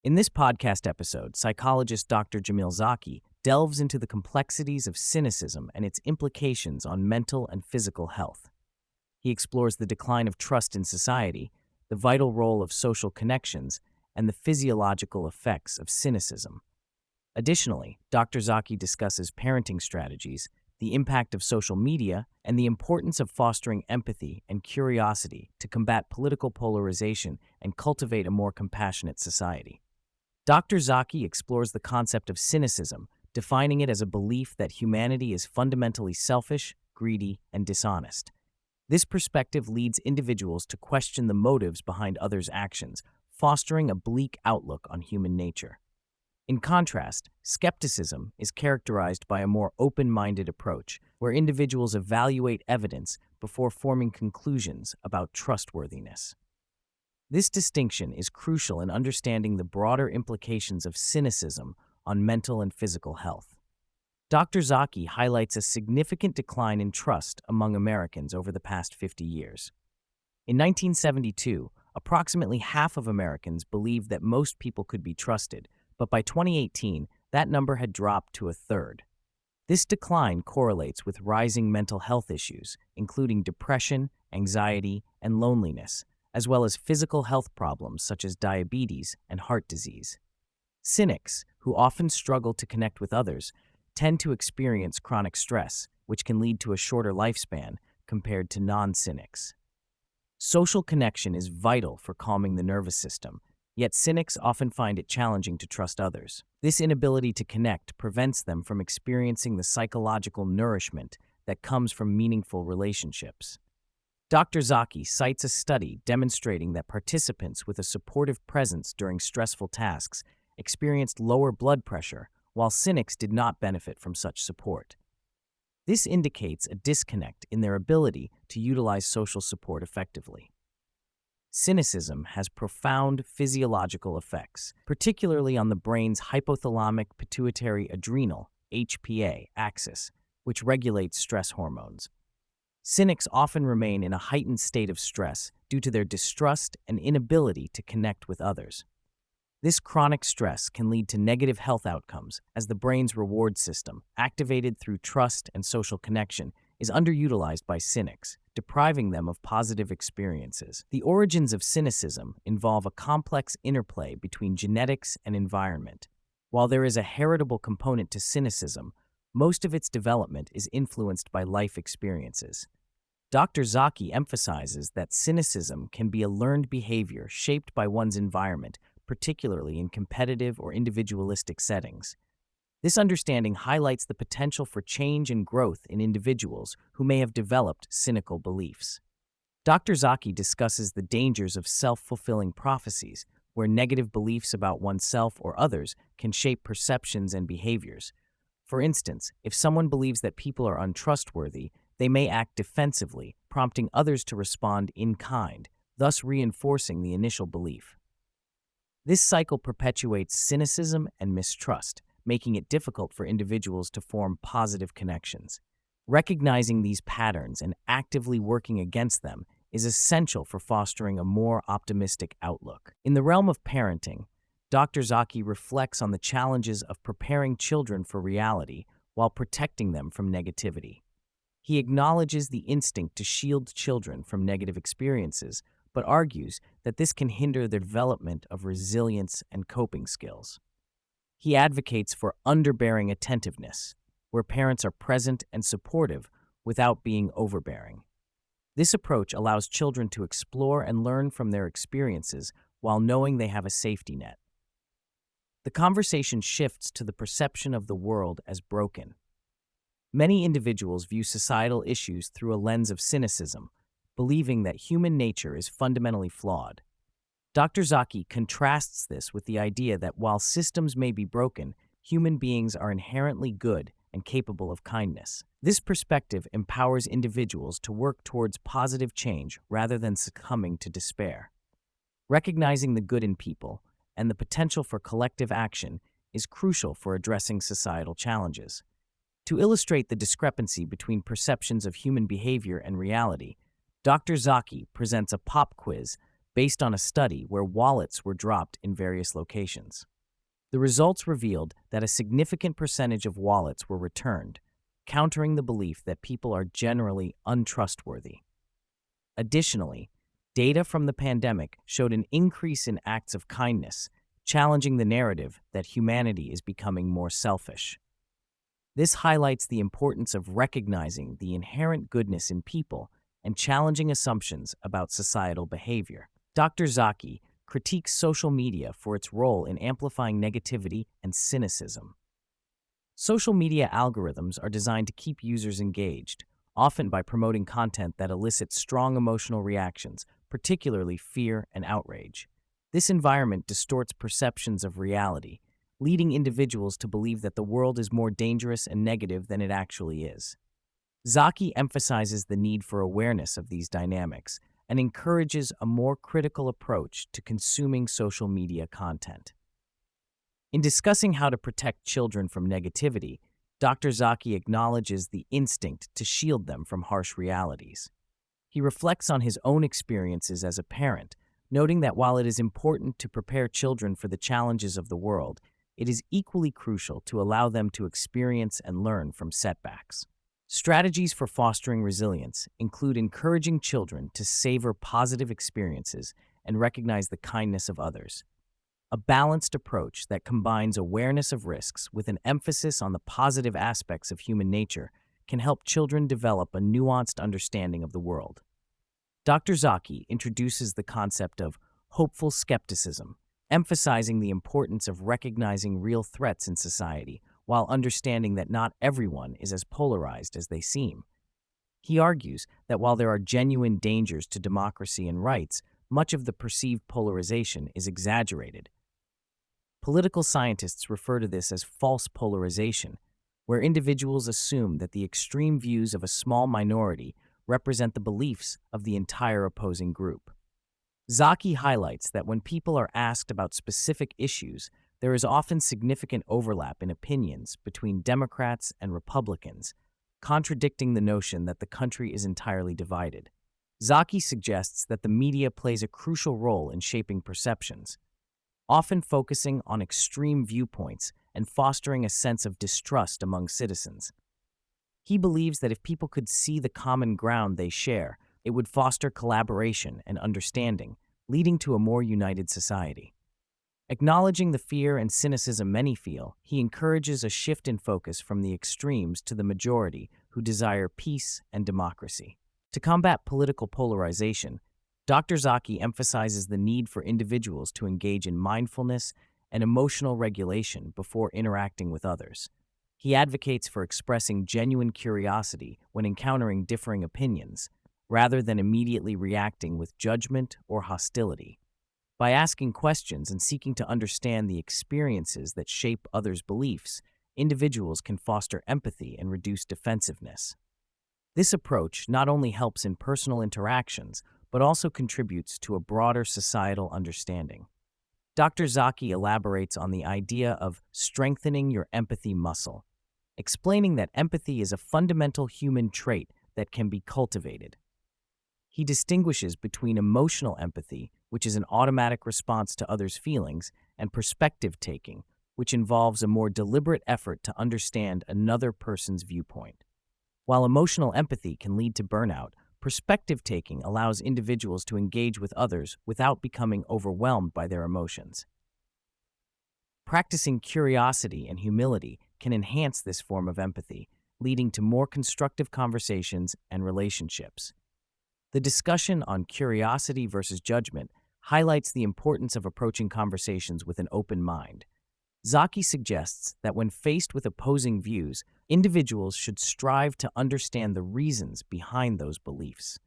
In this podcast episode, psychologist Dr. Jamil Zaki delves into the complexities of cynicism and its implications on mental and physical health. He explores the decline of trust in society, the vital role of social connections, and the physiological effects of cynicism. Additionally, Dr. Zaki discusses parenting strategies, the impact of social media, and the importance of fostering empathy and curiosity to combat political polarization and cultivate a more compassionate society. Dr. Zaki explores the concept of cynicism, defining it as a belief that humanity is fundamentally selfish, greedy, and dishonest. This perspective leads individuals to question the motives behind others' actions, fostering a bleak outlook on human nature. In contrast, skepticism is characterized by a more open-minded approach, where individuals evaluate evidence before forming conclusions about trustworthiness. This distinction is crucial in understanding the broader implications of cynicism on mental and physical health. Dr. Zaki highlights a significant decline in trust among Americans over the past 50 years. In 1972, approximately half of Americans believed that most people could be trusted, but by 2018, that number had dropped to a third. This decline correlates with rising mental health issues, including depression, anxiety, and loneliness, as well as physical health problems such as diabetes and heart disease. Cynics, who often struggle to connect with others, tend to experience chronic stress, which can lead to a shorter lifespan compared to non-cynics. Social connection is vital for calming the nervous system, yet cynics often find it challenging to trust others. This inability to connect prevents them from experiencing the psychological nourishment that comes from meaningful relationships. Dr. Zaki cites a study demonstrating that participants with a supportive presence during stressful tasks experienced lower blood pressure, while cynics did not benefit from such support. This indicates a disconnect in their ability to utilize social support effectively. Cynicism has profound physiological effects, particularly on the brain's hypothalamic pituitary adrenal (HPA) axis, which regulates stress hormones. Cynics often remain in a heightened state of stress due to their distrust and inability to connect with others. This chronic stress can lead to negative health outcomes as the brain's reward system, activated through trust and social connection, is underutilized by cynics, depriving them of positive experiences. The origins of cynicism involve a complex interplay between genetics and environment. While there is a heritable component to cynicism, most of its development is influenced by life experiences. Dr. Zaki emphasizes that cynicism can be a learned behavior shaped by one's environment, particularly in competitive or individualistic settings. This understanding highlights the potential for change and growth in individuals who may have developed cynical beliefs. Dr. Zaki discusses the dangers of self-fulfilling prophecies, where negative beliefs about oneself or others can shape perceptions and behaviors. For instance, if someone believes that people are untrustworthy, they may act defensively, prompting others to respond in kind, thus reinforcing the initial belief. This cycle perpetuates cynicism and mistrust, making it difficult for individuals to form positive connections. Recognizing these patterns and actively working against them is essential for fostering a more optimistic outlook. In the realm of parenting, Dr. Zaki reflects on the challenges of preparing children for reality while protecting them from negativity. He acknowledges the instinct to shield children from negative experiences, but argues that this can hinder the development of resilience and coping skills. He advocates for underbearing attentiveness, where parents are present and supportive without being overbearing. This approach allows children to explore and learn from their experiences while knowing they have a safety net. The conversation shifts to the perception of the world as broken. Many individuals view societal issues through a lens of cynicism, believing that human nature is fundamentally flawed. Dr. Zaki contrasts this with the idea that while systems may be broken, human beings are inherently good and capable of kindness. This perspective empowers individuals to work towards positive change rather than succumbing to despair. Recognizing the good in people and the potential for collective action is crucial for addressing societal challenges. To illustrate the discrepancy between perceptions of human behavior and reality, Dr. Zaki presents a pop quiz based on a study where wallets were dropped in various locations. The results revealed that a significant percentage of wallets were returned, countering the belief that people are generally untrustworthy. Additionally, data from the pandemic showed an increase in acts of kindness, challenging the narrative that humanity is becoming more selfish. This highlights the importance of recognizing the inherent goodness in people and challenging assumptions about societal behavior. Dr. Zaki critiques social media for its role in amplifying negativity and cynicism. Social media algorithms are designed to keep users engaged, often by promoting content that elicits strong emotional reactions, particularly fear and outrage. This environment distorts perceptions of reality, leading individuals to believe that the world is more dangerous and negative than it actually is. Zaki emphasizes the need for awareness of these dynamics and encourages a more critical approach to consuming social media content. In discussing how to protect children from negativity, Dr. Zaki acknowledges the instinct to shield them from harsh realities. He reflects on his own experiences as a parent, noting that while it is important to prepare children for the challenges of the world, it is equally crucial to allow them to experience and learn from setbacks. Strategies for fostering resilience include encouraging children to savor positive experiences and recognize the kindness of others. A balanced approach that combines awareness of risks with an emphasis on the positive aspects of human nature can help children develop a nuanced understanding of the world. Dr. Zaki introduces the concept of hopeful skepticism, emphasizing the importance of recognizing real threats in society while understanding that not everyone is as polarized as they seem. He argues that while there are genuine dangers to democracy and rights, much of the perceived polarization is exaggerated. Political scientists refer to this as false polarization, where individuals assume that the extreme views of a small minority represent the beliefs of the entire opposing group. Zaki highlights that when people are asked about specific issues, there is often significant overlap in opinions between Democrats and Republicans, contradicting the notion that the country is entirely divided. Zaki suggests that the media plays a crucial role in shaping perceptions, often focusing on extreme viewpoints and fostering a sense of distrust among citizens. He believes that if people could see the common ground they share, it would foster collaboration and understanding, leading to a more united society. Acknowledging the fear and cynicism many feel, he encourages a shift in focus from the extremes to the majority who desire peace and democracy. To combat political polarization, Dr. Zaki emphasizes the need for individuals to engage in mindfulness and emotional regulation before interacting with others. He advocates for expressing genuine curiosity when encountering differing opinions, rather than immediately reacting with judgment or hostility. By asking questions and seeking to understand the experiences that shape others' beliefs, individuals can foster empathy and reduce defensiveness. This approach not only helps in personal interactions, but also contributes to a broader societal understanding. Dr. Zaki elaborates on the idea of strengthening your empathy muscle, explaining that empathy is a fundamental human trait that can be cultivated. He distinguishes between emotional empathy, which is an automatic response to others' feelings, and perspective-taking, which involves a more deliberate effort to understand another person's viewpoint. While emotional empathy can lead to burnout, perspective-taking allows individuals to engage with others without becoming overwhelmed by their emotions. Practicing curiosity and humility can enhance this form of empathy, leading to more constructive conversations and relationships. The discussion on curiosity versus judgment highlights the importance of approaching conversations with an open mind. Zaki suggests that when faced with opposing views, individuals should strive to understand the reasons behind those beliefs.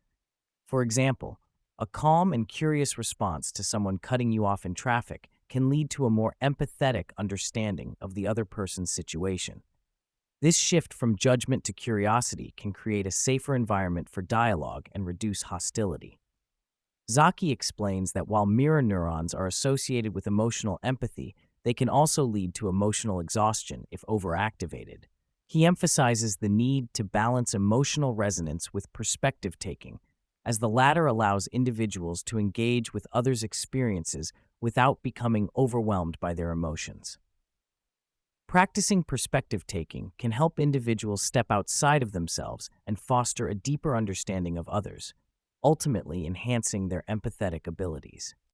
For example, a calm and curious response to someone cutting you off in traffic can lead to a more empathetic understanding of the other person's situation. This shift from judgment to curiosity can create a safer environment for dialogue and reduce hostility. Zaki explains that while mirror neurons are associated with emotional empathy, they can also lead to emotional exhaustion if overactivated. He emphasizes the need to balance emotional resonance with perspective-taking, as the latter allows individuals to engage with others' experiences without becoming overwhelmed by their emotions. Practicing perspective taking can help individuals step outside of themselves and foster a deeper understanding of others, ultimately enhancing their empathetic abilities.